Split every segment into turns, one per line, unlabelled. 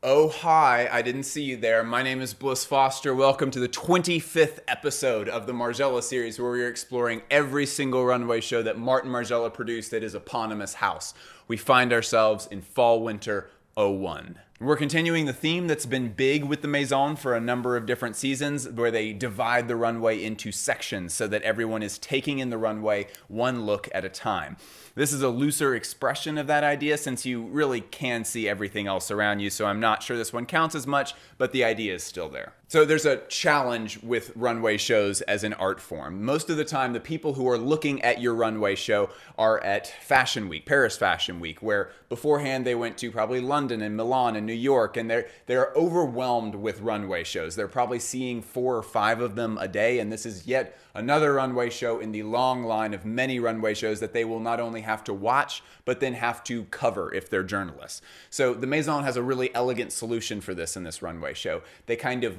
Oh, hi, I didn't see you there. My name is Bliss Foster. Welcome to the 25th episode of the Margiela series, where we are exploring every single runway show that Martin Margiela produced at his eponymous house. We find ourselves in fall-winter 01. We're continuing the theme that's been big with the Maison for a number of different seasons, where they divide the runway into sections so that everyone is taking in the runway one look at a time. This is a looser expression of that idea since you really can see everything else around you, so I'm not sure this one counts as much, but the idea is still there. So there's a challenge with runway shows as an art form. Most of the time, the people who are looking at your runway show are at Fashion Week, Paris Fashion Week, where beforehand they went to probably London and Milan and New York, and they're overwhelmed with runway shows. They're probably seeing 4 or 5 of them a day, and this is yet another runway show in the long line of many runway shows that they will not only have to watch, but then have to cover if they're journalists. So the Maison has a really elegant solution for this in this runway show. They kind of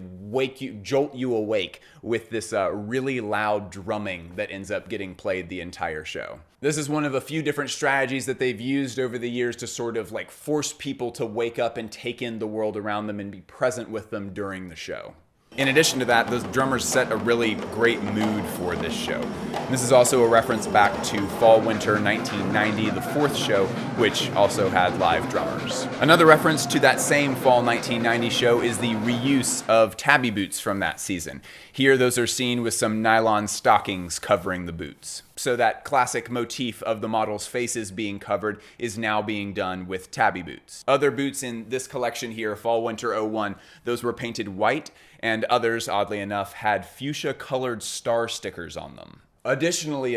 jolt you awake with this really loud drumming that ends up getting played the entire show. This is one of a few different strategies that they've used over the years to sort of like force people to wake up and take in the world around them and be present with them during the show. In addition to that, those drummers set a really great mood for this show. And this is also a reference back to Fall/Winter 1990, the 4th show, which also had live drummers. Another reference to that same Fall 1990 show is the reuse of tabby boots from that season. Here, those are seen with some nylon stockings covering the boots. So that classic motif of the models' faces being covered is now being done with tabby boots. Other boots in this collection here, Fall/Winter 01, those were painted white, and others, oddly enough, had fuchsia-colored star stickers on them. Additionally,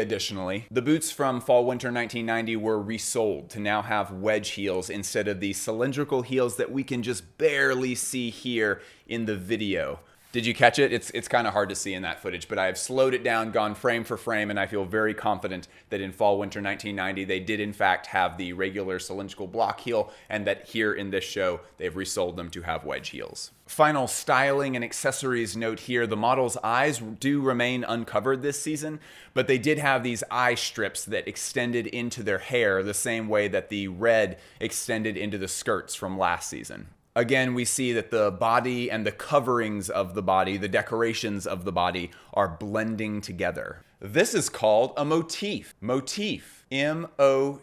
the boots from Fall/Winter 1990 were resold to now have wedge heels instead of the cylindrical heels that we can just barely see here in the video. Did you catch it? It's kind of hard to see in that footage, but I have slowed it down, gone frame for frame, and I feel very confident that in Fall/Winter 1990 they did in fact have the regular cylindrical block heel, and that here in this show they've resold them to have wedge heels. Final styling and accessories note here, the models' eyes do remain uncovered this season, but they did have these eye strips that extended into their hair the same way that the red extended into the skirts from last season. Again, we see that the body and the coverings of the body, the decorations of the body, are blending together. This is called a motif. Motif. M-O-T-I-P-H-E.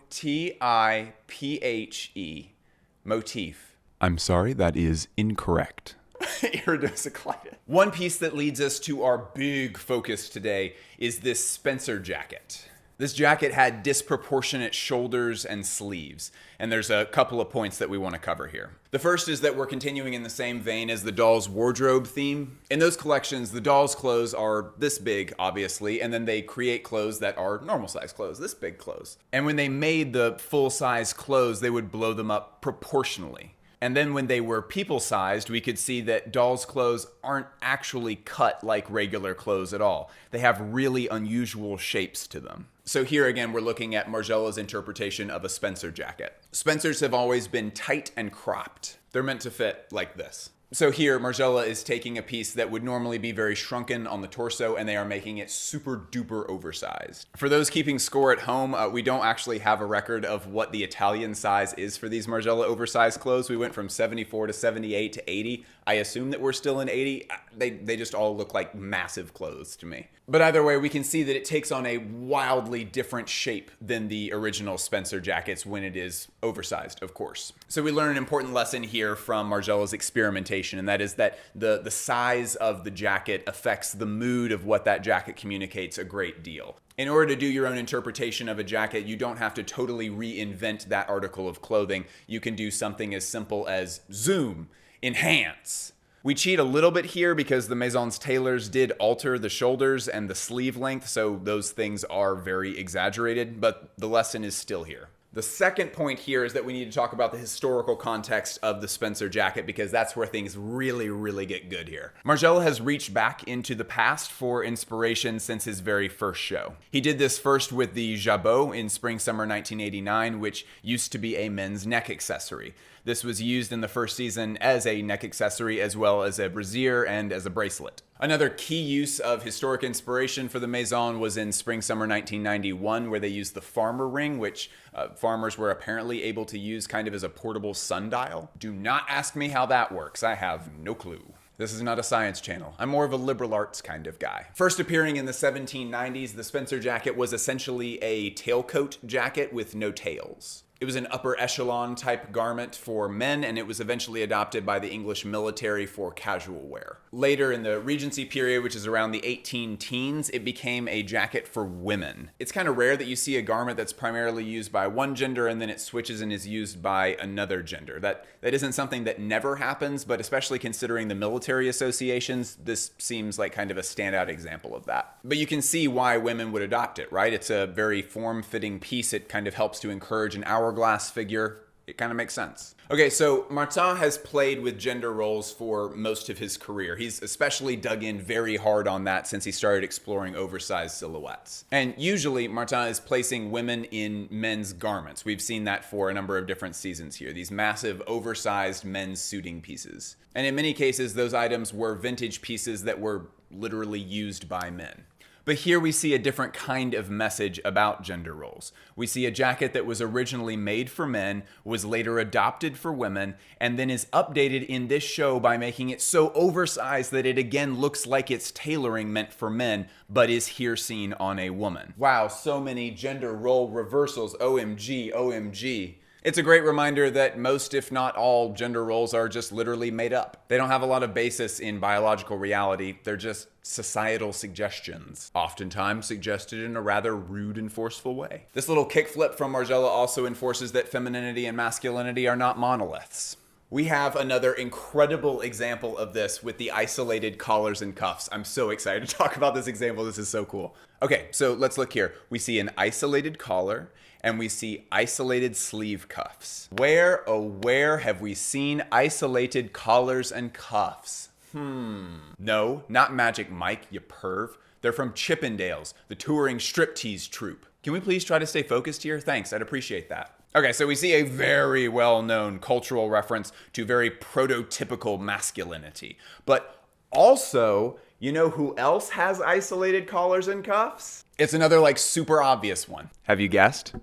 Motif. I'm sorry, that is incorrect. Iridocyclitis. One piece that leads us to our big focus today is this Spencer jacket. This jacket had disproportionate shoulders and sleeves, and there's a couple of points that we want to cover here. The first is that we're continuing in the same vein as the doll's wardrobe theme. In those collections, the doll's clothes are this big, obviously, and then they create clothes that are normal size clothes, this big clothes. And when they made the full-size clothes, they would blow them up proportionally. And then when they were people-sized, we could see that dolls' clothes aren't actually cut like regular clothes at all. They have really unusual shapes to them. So here again, we're looking at Margiela's interpretation of a Spencer jacket. Spencers have always been tight and cropped. They're meant to fit like this. So here, Margiela is taking a piece that would normally be very shrunken on the torso, and they are making it super duper oversized. For those keeping score at home, we don't actually have a record of what the Italian size is for these Margiela oversized clothes. We went from 74 to 78 to 80. I assume that we're still in 80. They just all look like massive clothes to me. But either way, we can see that it takes on a wildly different shape than the original Spencer jackets when it is oversized, of course. So we learn an important lesson here from Margiela's experimentation, and that is that the size of the jacket affects the mood of what that jacket communicates a great deal. In order to do your own interpretation of a jacket, you don't have to totally reinvent that article of clothing. You can do something as simple as zoom, enhance. We cheat a little bit here because the Maison's tailors did alter the shoulders and the sleeve length, so those things are very exaggerated, but the lesson is still here. The second point here is that we need to talk about the historical context of the Spencer jacket, because that's where things really, really get good here. Margiela has reached back into the past for inspiration since his very first show. He did this first with the jabot in spring-summer 1989, which used to be a men's neck accessory. This was used in the first season as a neck accessory as well as a brassiere and as a bracelet. Another key use of historic inspiration for the Maison was in spring-summer 1991, where they used the farmer ring, which farmers were apparently able to use kind of as a portable sundial. Do not ask me how that works. I have no clue. This is not a science channel. I'm more of a liberal arts kind of guy. First appearing in the 1790s, the Spencer jacket was essentially a tailcoat jacket with no tails. It was an upper echelon type garment for men, and it was eventually adopted by the English military for casual wear. Later in the Regency period, which is around the 18 teens, it became a jacket for women. It's kind of rare that you see a garment that's primarily used by one gender and then it switches and is used by another gender. That isn't something that never happens, but especially considering the military associations, this seems like kind of a standout example of that. But you can see why women would adopt it, right? It's a very form-fitting piece. It kind of helps to encourage an hourglass figure. It kind of makes sense. Okay, so Martin has played with gender roles for most of his career. He's especially dug in very hard on that since he started exploring oversized silhouettes. And usually Martin is placing women in men's garments. We've seen that for a number of different seasons here, these massive oversized men's suiting pieces. And in many cases, those items were vintage pieces that were literally used by men. But here we see a different kind of message about gender roles. We see a jacket that was originally made for men, was later adopted for women, and then is updated in this show by making it so oversized that it again looks like it's tailoring meant for men, but is here seen on a woman. Wow, so many gender role reversals. OMG, OMG. It's a great reminder that most, if not all, gender roles are just literally made up. They don't have a lot of basis in biological reality. They're just societal suggestions, oftentimes suggested in a rather rude and forceful way. This little kickflip from Margiela also enforces that femininity and masculinity are not monoliths. We have another incredible example of this with the isolated collars and cuffs. I'm so excited to talk about this example. This is so cool. Okay, so let's look here. We see an isolated collar and we see isolated sleeve cuffs. Where, oh where have we seen isolated collars and cuffs? No, not Magic Mike, you perv. They're from Chippendales, the touring striptease troupe. Can we please try to stay focused here? Thanks, I'd appreciate that. Okay, so we see a very well-known cultural reference to very prototypical masculinity. But also, you know who else has isolated collars and cuffs? It's another like super obvious one. Have you guessed?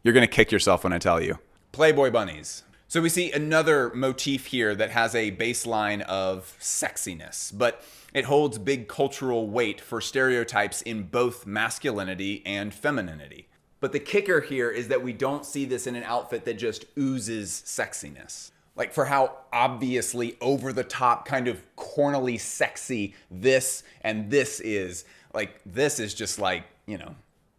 You're gonna kick yourself when I tell you. Playboy bunnies. So we see another motif here that has a baseline of sexiness, but it holds big cultural weight for stereotypes in both masculinity and femininity. But the kicker here is that we don't see this in an outfit that just oozes sexiness. Like for how obviously over the top, kind of cornily sexy this and this is, like this is just like, you know,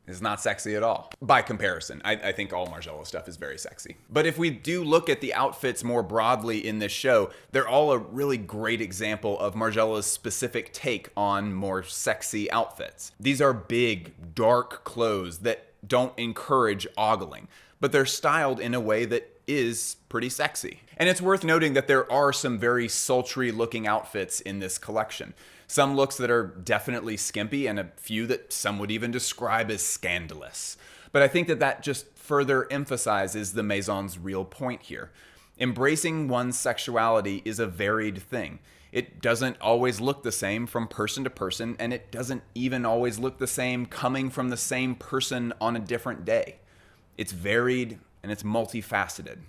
it's not sexy at all. By comparison, I think all Margiela stuff is very sexy. But if we do look at the outfits more broadly in this show, they're all a really great example of Margiela's specific take on more sexy outfits. These are big, dark clothes that don't encourage ogling, but they're styled in a way that is pretty sexy. And it's worth noting that there are some very sultry looking outfits in this collection. Some looks that are definitely skimpy and a few that some would even describe as scandalous. But I think that just further emphasizes the Maison's real point here. Embracing one's sexuality is a varied thing. It doesn't always look the same from person to person, and it doesn't even always look the same coming from the same person on a different day. It's varied and it's multifaceted,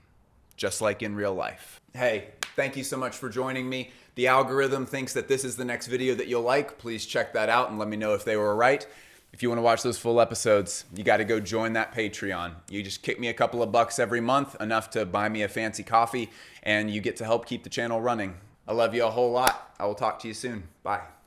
just like in real life. Hey, thank you so much for joining me. The algorithm thinks that this is the next video that you'll like. Please check that out and let me know if they were right. If you want to watch those full episodes, you got to go join that Patreon. You just kick me a couple of bucks every month, enough to buy me a fancy coffee, and you get to help keep the channel running. I love you a whole lot. I will talk to you soon. Bye.